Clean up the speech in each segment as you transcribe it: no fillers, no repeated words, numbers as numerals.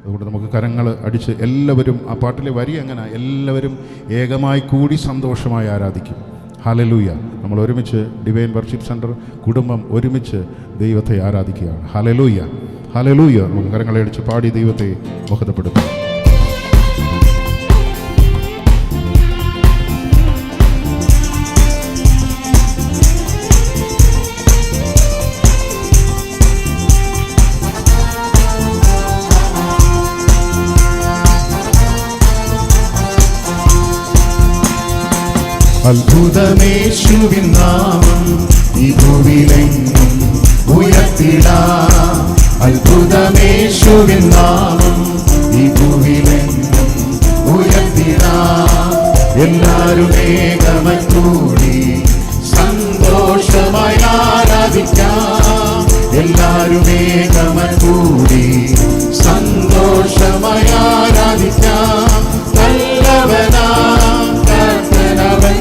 അതുകൊണ്ട് നമുക്ക് കരങ്ങൾ അടിച്ച് എല്ലാവരും, ആ പാട്ടിലെ വരി എങ്ങനെ, എല്ലാവരും ഏകമായി കൂടി സന്തോഷമായി ആരാധിക്കും. ഹല്ലേലൂയ. നമ്മൾ ഒരുമിച്ച് ഡിവൈൻ വർഷിപ്പ് സെൻറ്റർ കുടുംബം ഒരുമിച്ച് ദൈവത്തെ ആരാധിക്കുകയാണ്. Hallelujah, hallelujah. നമുക്ക് കരങ്ങളെ അടിച്ച് പാടി ദൈവത്തെ മഹത്വപ്പെടുത്താം. അത്ഭുതമേശുവിൻ നാമം ഈ ഭൂവിലെങ്ങും ഉയർത്തിടാം. അത്ഭുതമേശുവിൻ നാമം ഈ ഭൂവിലെങ്ങും ഉയർത്തിടാം. എല്ലാവരും ഏകമായി കൂടി സന്തോഷമായി ആരാധിക്കാം. എല്ലാവരും ഏകമായി കൂടി സന്തോഷമായി ആരാധിക്കാം. നല്ലവനാം കർത്തനവൻ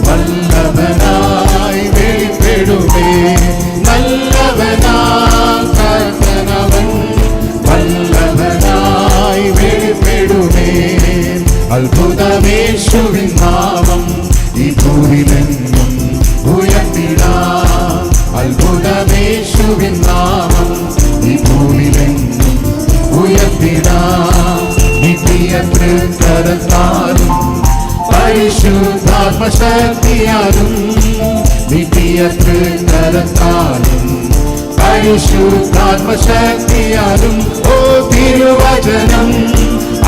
വല്ലഭനായി വെളിപ്പെടുമേ. നല്ലവനാം കർത്തനവൻ വല്ലഭനായി വെളിപ്പെടുമേ. അത്ഭുതമേശുവിൻ നാമം ഈ ഭൂവിലെങ്ങും ഉയർത്തിടാം. അത്ഭുതമേശുവിൻ നാമം ഈ ഭൂവിലെങ്ങും ഉയർത്തിടാം. നിത്യ തൃക്കരത്താലും പരിശുദ്ധാത്മശക്തിയാലും, നിത്യ തൃക്കരത്താലും പരിശുദ്ധാത്മശക്തിയാലും, ഓ തിരുവചനം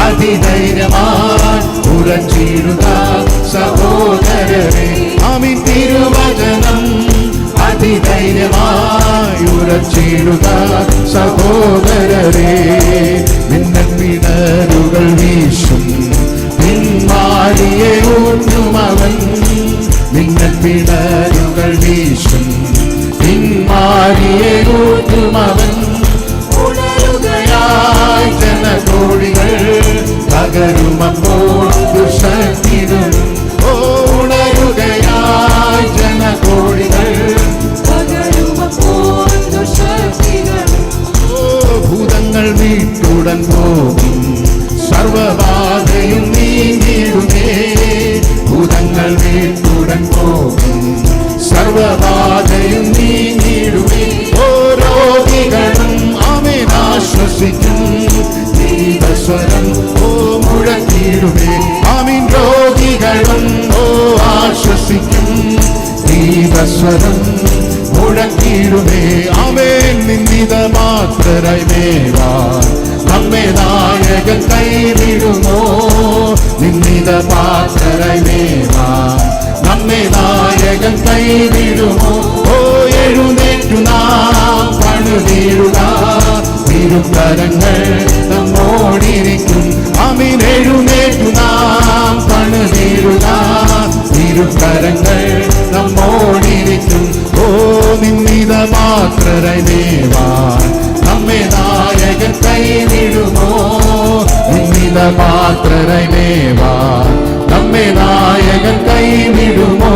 അതിധൈര്യമായി ഉറച്ചിടുക സഹോദരരെ. ആമീൻ. തിരുവചനം അതിധൈര്യമായി ഉറച്ചിടുക സഹോദരരെ. മിന്നൽ പിണരുകൾ വീശും പിന്മാരിയെ ഊന്നുമവൻ. മിന്നൽ പിണരുകൾ വീശും പിന്മാരിയെ ഊന്നുമവൻ. ഉണരുകയായി ജനകോടികൾ പകരുമപ്പോൾ ദുശക്തികളും. ഉണരുകയായി ജനകോടികൾ പകരുമപ്പോൾ ദുശക്തികളും. ഭൂതങ്ങൾ വീട്ടുടൻ പോകും സർവബാധയും നീങ്ങിടുമേ. ഭൂതങ്ങൾ വീട്ടുടൻ പോകും സർവബാധയും നീങ്ങിടുമേ. ഓ രോഗികളും ആമേൻ ആശ്വസിക്കും ദൈവസ്വരം ഓ മുഴങ്ങിടുമേ. ആമീൻ. രോഗികളും ഓ ആശ്വസിക്കും ദൈവസ്വരം മുഴങ്ങിടുമേ. ആമേൻ. നിന്ദിത മാത്രരായി മേവാൻ നമ്മെ നായകൻ കൈവിടുമോ. നിന്ദിത പാത്രരായി മേവാൻ നമ്മെ നായകൻ കൈവിടുമോ. ഓ എഴുന്നേറ്റു നാം പണിതീരുക. തിരുക്കരങ്ങൾ നമ്മോടിരിക്കും. ആമീൻ. എഴുന്നേറ്റു നാം പണിതീരുക. തിരുക്കരങ്ങൾ നമ്മോടിരിക്കും. ഓ നിന്ദിത പാത്രരായി മേവാൻ നമ്മെ നായകൻ കൈവിടുമോ. നിന്ദിത പാത്രരായി മേവാൻ നമ്മെ നായകൻ കൈവിടുമോ.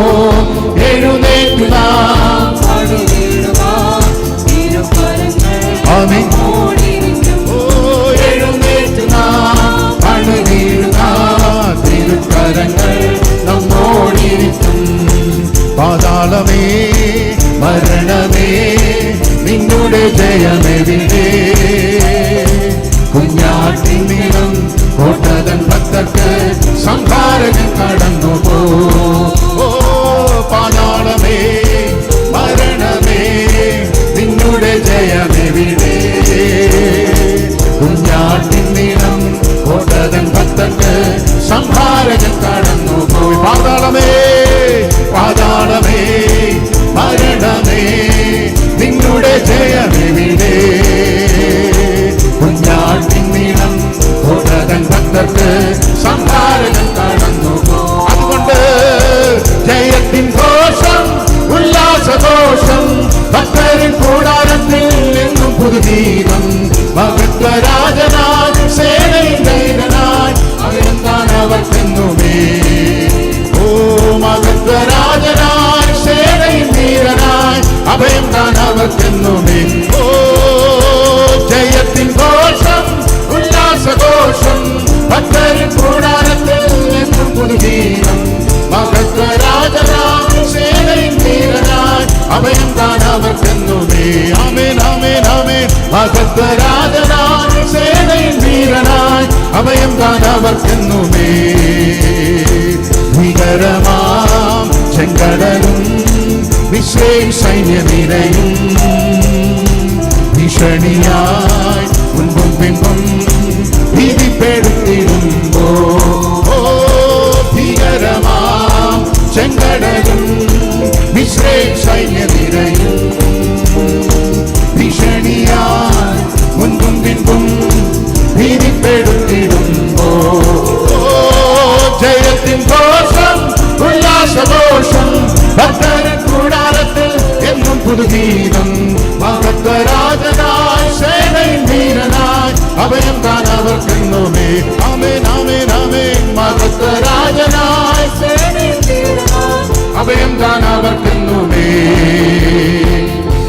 എഴുന്നേറ്റു നാം പണിതീരുക. ആമീൻ. ഓ എഴുന്നേറ്റു നാം പണിതീരുക. തിരുക്കരങ്ങൾ നമ്മോടിരിക്കും. പാതാളമേ മരണമേ നിന്നുടെ ജയമെവിടെ. കുഞ്ഞാട്ടിൻ നീളം കോട്ടതൻ ഭക്തർക്ക് സംഹാരകൻ കടന്നു പോ. ഓ പാതാളമേ മരണമേ നിന്നുടെ ജയമെവിടെ. കുഞ്ഞാട്ടിൻ നീളം കോട്ടതൻ ഭക്തർക്ക് സംഹാരകൻ കടന്നു പോയി. പാതാളമേ പാതാളമേ മരണമേ നിന്നുടെ ജയമെവിടെ. കുഞ്ഞാട്ടിൻ നീളം കോട്ടതൻ ഭക്തർക്ക് സംഹാരകൻ കടന്നു പോ. അതുകൊണ്ട് ജയത്തിൻ ഘോഷം ഉല്ലാസഘോഷം ഭക്തരിൻ കൂടാരത്തിൽ നിന്നും പുതുഗീതം. മഹത്വരാജനായി സേനയിൽ ധൈര്യനായി അവരെന്താണ് അവർക്കെന്നുമേ. ഓ മഹത്വരാജനായി സേനയിൽ ധീരനായി അഭയം താൻ അവർക്കെന്നുമേ. ഓ ജയത്തിൻ ഘോഷം ഉല്ലാസ അഭയം താൻ അവർക്കെന്നുമേ. ആമേൻ ആമേൻ ആമേൻ. മഹത്വരാജനായി സേനയിൽ വീരനായി അഭയം താൻ അവർക്കെന്നുമേ. ഭീകരമാം ചെങ്കടലും മിസ്രയീം സൈന്യനിരയും ഭീഷണിയായി മുൻപും പിൻപും ഭീതിപ്പെടുത്തിടുമ്പോ ഭീകരമാം ചെങ്കടലും മിസ്രയീം സൈന്യനിരയും ഭീഷണിയായി മുൻപും പിൻപും ഭീതിപ്പെടുത്തിടുമ്പോ ജയത്തിൻ ഘോഷം ഉല്ലാസഘോഷം ഭക്തരിൻ കൂടാരത്തിൽ എന്നും പുതുഗീതം. മഹത്വരാജനായി സേനയിൽ വീരനായി അഭയം താൻ അവർക്കെന്നുമേ. ആമേൻ ആമേൻ ആമേൻ. മഹത്വരാജനായി സേനയിൽ വീരനായി അഭയം താൻ അവർക്കെന്നുമേ.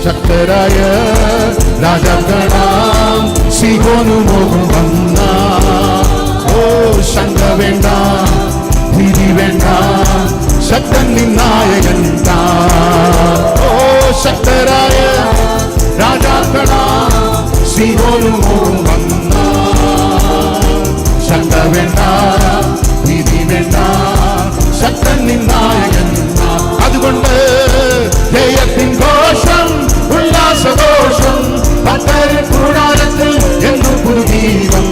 ശക്തരായ രാജാക്കളാം സീഹോനുമോഹം വന്ന ശങ്ക വേണ്ട, ഭീതി വേണ്ട, ശക്തൻ നിന്നായകൻ താൻ. ശക്തരായ രാജാക്കളാം സീഹോനുമോഹം വന്ന ശങ്ക വേണ്ട, ഭീതി വേണ്ട, ശക്തൻ നിന്നായകൻ താൻ. അതുകൊണ്ട് ജയത്തിൻ ഘോഷം ഉല്ലാസഘോഷം ഭക്തരിൻ കൂടാരത്തിൽ എന്നും പുതുഗീതം.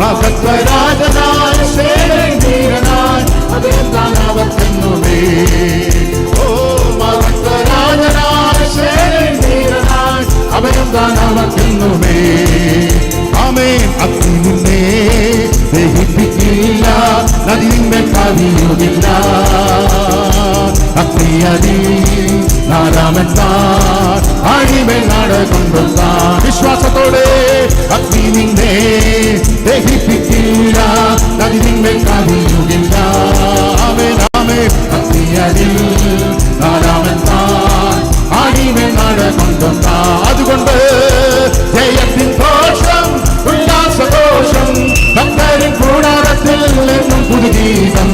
മഹത്വരാജനായി സേനയിൽ വീരനായി അഭയം താൻ അവർക്കെന്നുമേ. മഹത്വരാജനായി സേനയിൽ വീരനായി അഭയം താൻ അവർക്കെന്നുമേ. ആമേൻ. അഗ്നി നിന്നെ ദഹിപ്പിക്കില്ല, നദിയിന്മേൽ കവിയുമില്ല. അഗ്നിയതി നാരാമൻ താൻ ആഴിമേൽ നടകൊണ്ടുത്താൻ. വിശ്വാസത്തോടെ അഗ്നി നിന്നെ ദഹിപ്പിക്കില്ല, നദിയിന്മേൽ കവിയുമില്ല. ആമേൻ ആമേൻ. അഗ്നിയതി നാരാമൻ താൻ ആഴിമേൽ നടകൊണ്ടുത്താൻ. അതുകൊണ്ട് ജയത്തിൻ ഘോഷം ഉല്ലാസഘോഷം ഭക്തരിൻ കൂടാരത്തിൽ എന്നും പുതുഗീതം.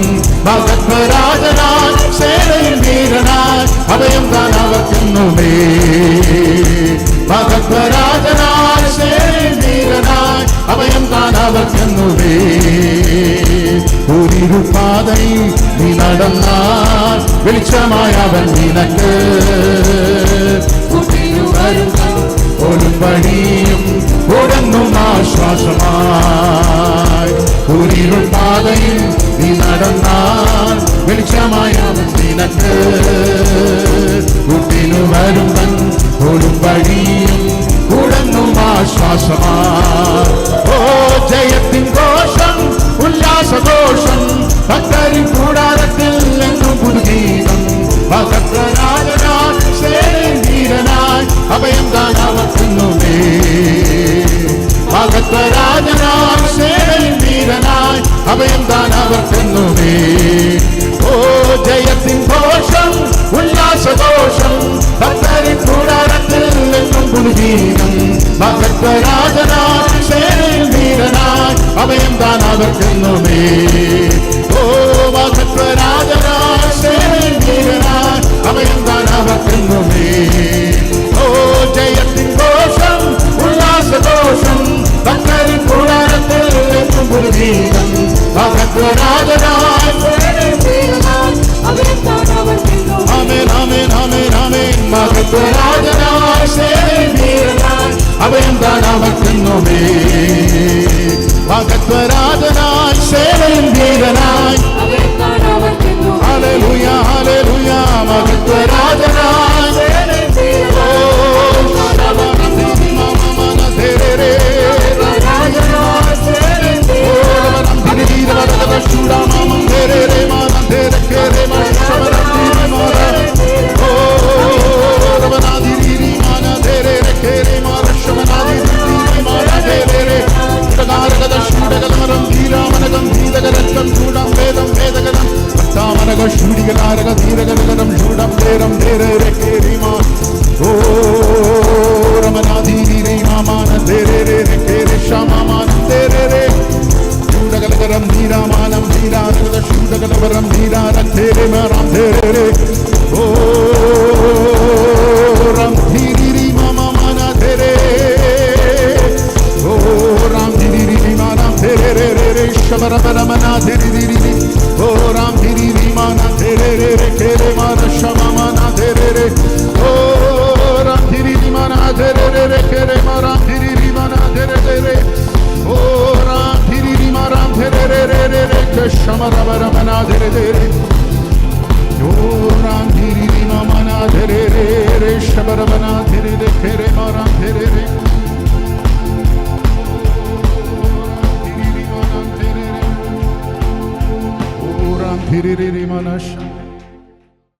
മഹത്വരാജനായി സേനയിൽ വീരനായി അഭയം താൻ അവർക്കെന്നുമേ. മഹത്വരാജനായി സേനയിൽ വീരനായി അഭയം താൻ അവർക്കെന്നുമേ. ഒരിരുപാതയിൽ നീ നടന്നാൽ വെളിച്ചമായവൻ നിനക്ക് ഓടും വഴിയും ഓടുന്നും ആശ്വാസമായി. ഒരിരുപാതയിൽ നീ നടന്നാൽ വെളിച്ചമായവൻ നിനക്ക് കൂട്ടിനു വരുമ്പൻ ഓടും വഴിയും ഓടുന്നും ആശ്വാസമായി. ജയത്തിൻ ഘോഷം ഉല്ലാസഘോഷം ഭക്തരിൻ കൂടാരത്തിൽ എന്നും പുതുഗീതം. ഭക്തരാജനായി സേനയിൽ വീരനായി അഭയം താൻ അവർക്കെന്നുമേ. ഭക്തരാജനായി സേനയിൽ വീരനായി അഭയം താൻ അവർക്കെന്നുമേ. ജയത്തിൻ ഘോഷം ഉല്ലാസഘോഷം ഭക്തരിൻ കൂടാരത്തിൽ എന്നും പുതുഗീതം. ഭക്തരാജനായി സേനയിൽ വീരനായി അഭയം താൻ അവർക്കെന്നുമേ. ഭക്തരാജനായി സേനയിൽ വീരനായി അഭയം താൻ അവർക്കെന്നുമേ. ജയത്തിൻ ഘോഷം ഉല്ലാസഘോഷം ഭക്തരിൻ കൂടാരത്തിൽ എന്നും പുതുഗീതം. ഭക്തരാജനായി സേനയിൽ വീരനായി അഭയം താൻ അവർക്കെന്നുമേ. ആമേൻ ആമേൻ ആമേൻ ആമേൻ. ഭക്തരാജനായി സേനയിൽ വീരനായി അഭയം താൻ അവർക്കെന്നുമേ. ഭക്തരാജനായി സേനയിൽ വീരനായി ഹല്ലേലൂയ ഹല്ലേലൂയ. ഭക്തരാജനായി സേനയിൽ ശ